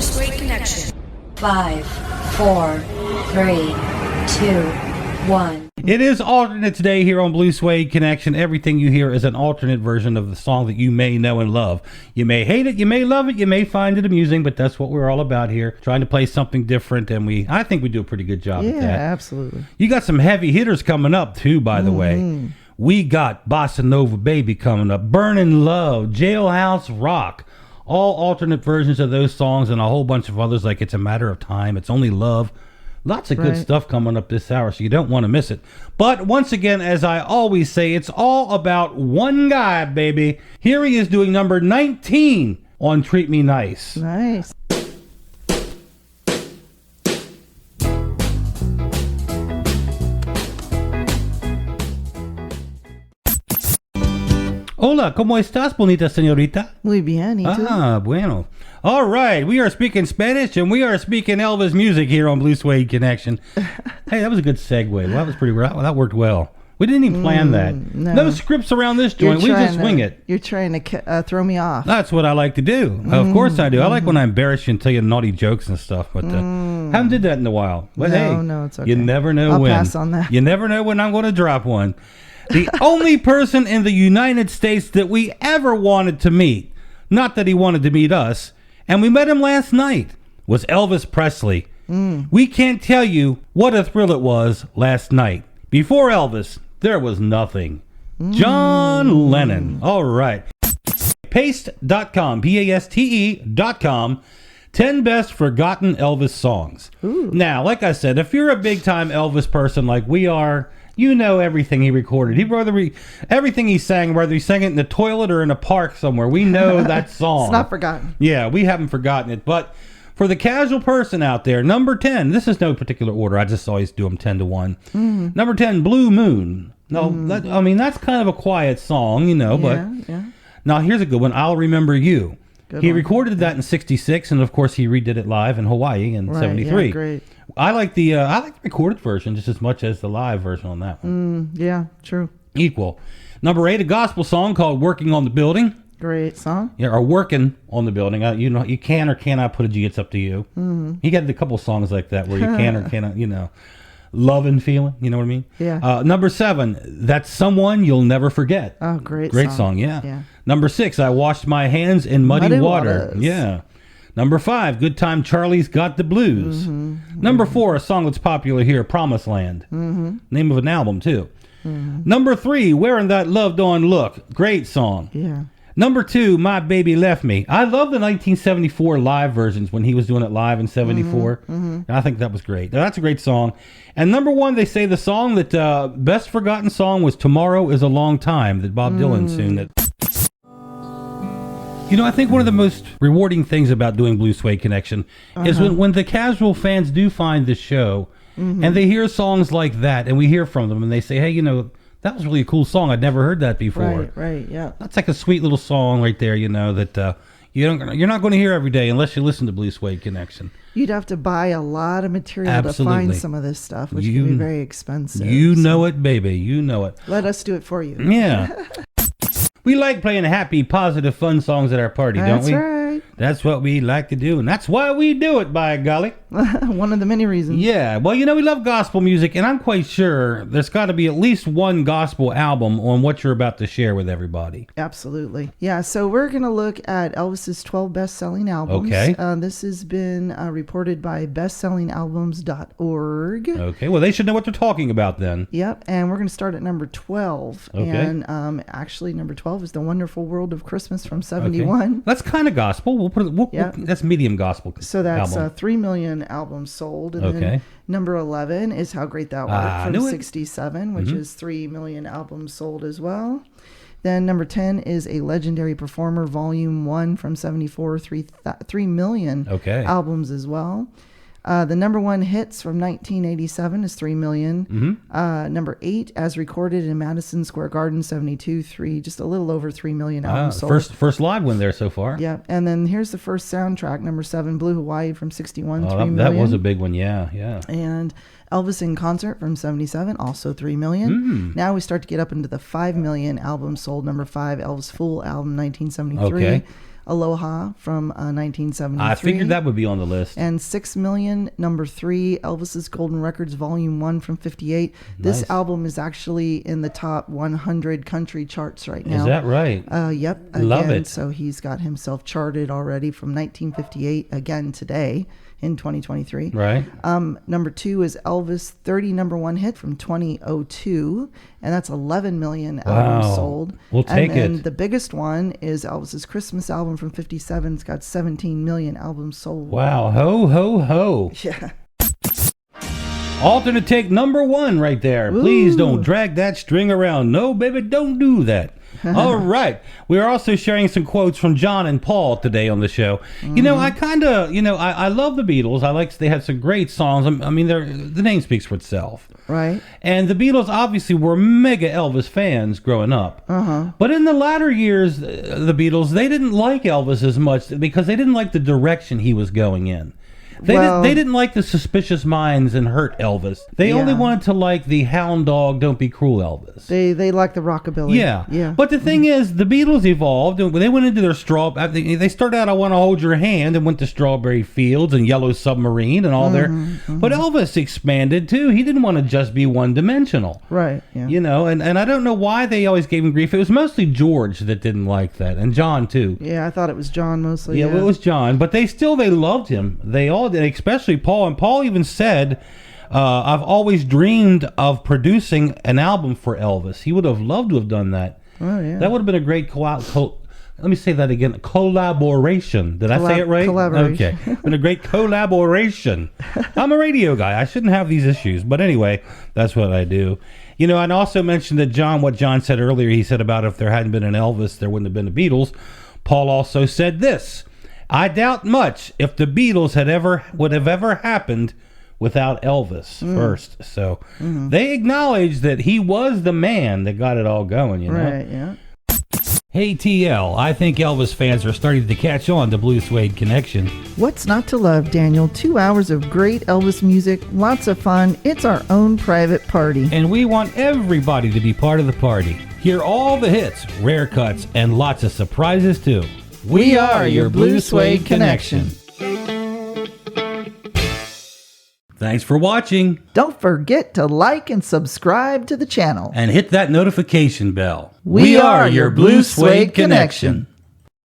Suede Connection. 5, 4, 3, 2, 1. It is alternate today here on Blue Suede Connection. Everything you hear is an alternate version of the song that you may know and love. You may hate it, you may love it, you may find it amusing, but that's what we're all about here, trying to play something different, and I think we do a pretty good job at that. Yeah, absolutely. You got some heavy hitters coming up too, by the way. We got Bossa Nova Baby coming up, Burning Love, Jailhouse Rock, all alternate versions of those songs, and a whole bunch of others like It's a Matter of Time, It's Only Love. Lots of good stuff coming up this hour, so you don't want to miss it. But once again, as I always say, it's all about one guy, baby. Here he is doing number 19 on Treat Me Nice. Nice. Hola, ¿cómo estás, bonita señorita? Muy bien, ¿y tú? Ah, bueno. All right, we are speaking Spanish and we are speaking Elvis music here on Blue Suede Connection. Hey, that was a good segue. Well, that was pretty well. That worked well. We didn't even plan that. No scripts around this joint. We just wing it. You're trying to throw me off. That's what I like to do. Of course I do. I like when I embarrass you and tell you naughty jokes and stuff, but haven't did that in a while. But no, it's okay. You never know I'll when. pass on that. You never know when I'm going to drop one. The only person in the United States that we ever wanted to meet, not that he wanted to meet us, and we met him last night, was Elvis Presley. We can't tell you what a thrill it was last night. Before Elvis, there was nothing. John Lennon. All right. Paste.com, Paste.com, 10 best forgotten Elvis songs. Now, like I said, if you're a big-time Elvis person like we are, you know everything he recorded. Everything he sang, whether he sang it in the toilet or in a park somewhere, we know that song. It's not forgotten. Yeah, we haven't forgotten it. But for the casual person out there, number 10, this is no particular order. I just always do them 10 to 1. Number 10, Blue Moon. No, that's kind of a quiet song, but now here's a good one, I'll Remember You. He recorded that in 66, and of course he redid it live in Hawaii in 73. Yeah, great. I like the recorded version just as much as the live version on that one. Yeah, true. Equal. Number 8, a gospel song called "Working on the Building." Great song. Yeah, or "Working on the Building." You can or cannot put a G. It's up to you. He got a couple songs like that where you can or cannot. Love and Feeling. You know what I mean? Yeah. Number 7, That's Someone You'll Never Forget. Oh, great song. Yeah. Number 6, I Washed My Hands in Muddy Water. Waters. Yeah. Number 5, Good Time Charlie's Got the Blues. Number 4, a song that's popular here, Promised Land. Name of an album, too. Number 3, Wearing That Loved On Look. Great song. Yeah. Number 2, My Baby Left Me. I love the 1974 live versions when he was doing it live in 74. And I think that was great. Now, that's a great song. And number 1, they say the song that best forgotten song was Tomorrow Is a Long Time that Bob Dylan sang. I think one of the most rewarding things about doing Blue Suede Connection is when the casual fans do find the show and they hear songs like that and we hear from them and they say, hey, that was really a cool song. I'd never heard that before. Right, yeah. That's like a sweet little song right there, that you're not going to hear every day unless you listen to Blue Suede Connection. You'd have to buy a lot of material to find some of this stuff, which can be very expensive. You know it, baby. You know it. Let us do it for you. Yeah. We like playing happy, positive, fun songs at our party, don't we? That's right. That's what we like to do, and that's why we do it, by golly. One of the many reasons. Yeah, well, we love gospel music, and I'm quite sure there's got to be at least one gospel album on what you're about to share with everybody. Absolutely. Yeah, so we're going to look at Elvis's 12 best-selling albums. Okay. This has been reported by bestsellingalbums.org. Okay, well, they should know what they're talking about then. Yep, and we're going to start at number 12. Okay. And actually, number 12 is The Wonderful World of Christmas from 71. Okay. That's kind of gospel. We'll put it. That's medium gospel. So that's 3 million albums sold. And then number 11 is How Great Thou Art from 67, which is 3 million albums sold as well. Then number 10 is A Legendary Performer, Volume 1 from 74, 3 million albums as well. The number 1 hits from 1987 is 3 million. Number 8, as recorded in Madison Square Garden, 72, just a little over 3 million albums sold. First live one there so far. Yeah, and then here's the first soundtrack, number 7, Blue Hawaii from 61, 3 million. That was a big one, yeah. And Elvis in Concert from 77, also 3 million. Now we start to get up into the 5 million albums sold. Number 5, Elvis Full Album, 1973. Aloha from 1973. I figured that would be on the list. And 6 Million, number 3, Elvis's Golden Records Volume 1 from 58. This album is actually in the top 100 country charts right now. Is that right? Yep. Love it. So he's got himself charted already from 1958 again today in 2023. Right. Number 2 is Elvis 30 number 1 hit from 2002, and that's 11 million albums sold. We'll take it. And the biggest one is Elvis's Christmas album from 57. It's got 17 million albums sold. Wow. Ho, ho, ho. Yeah. Alternate take number 1 right there. Ooh. Please don't drag that string around. No, baby, don't do that. All right. We are also sharing some quotes from John and Paul today on the show. You know, I kind of, I love the Beatles. They have some great songs. I mean, the name speaks for itself. Right. And the Beatles obviously were mega Elvis fans growing up. But in the latter years, the Beatles, they didn't like Elvis as much because they didn't like the direction he was going in. They didn't like the Suspicious Minds and Hurt Elvis. They only wanted to like the Hound Dog, Don't Be Cruel Elvis. They like the rockabilly. Yeah. But the thing is, the Beatles evolved. And they went into their they started out, I Want to Hold Your Hand, and went to Strawberry Fields and Yellow Submarine and all But Elvis expanded too. He didn't want to just be one-dimensional. Right. Yeah. And I don't know why they always gave him grief. It was mostly George that didn't like that, and John too. Yeah, I thought it was John mostly. Yeah, well, it was John. But they loved him. They all did, especially Paul. And Paul even said, I've always dreamed of producing an album for Elvis. He would have loved to have done that. Oh, yeah. That would have been a great let me say that again. Collaboration. Did I say it right? Collaboration. Okay. Been a great collaboration. I'm a radio guy. I shouldn't have these issues. But anyway, that's what I do. And also mentioned that what John said earlier, he said about if there hadn't been an Elvis, there wouldn't have been the Beatles. Paul also said this: I doubt much if the Beatles would have ever happened without Elvis first. So they acknowledged that he was the man that got it all going, Right, yeah. Hey TL, I think Elvis fans are starting to catch on to Blue Suede Connection. What's not to love, Daniel? 2 hours of great Elvis music, lots of fun. It's our own private party. And we want everybody to be part of the party. Hear all the hits, rare cuts, and lots of surprises too. We are your Blue Suede Connection. Thanks for watching. Don't forget to like and subscribe to the channel. And hit that notification bell. We are your Blue Suede Connection.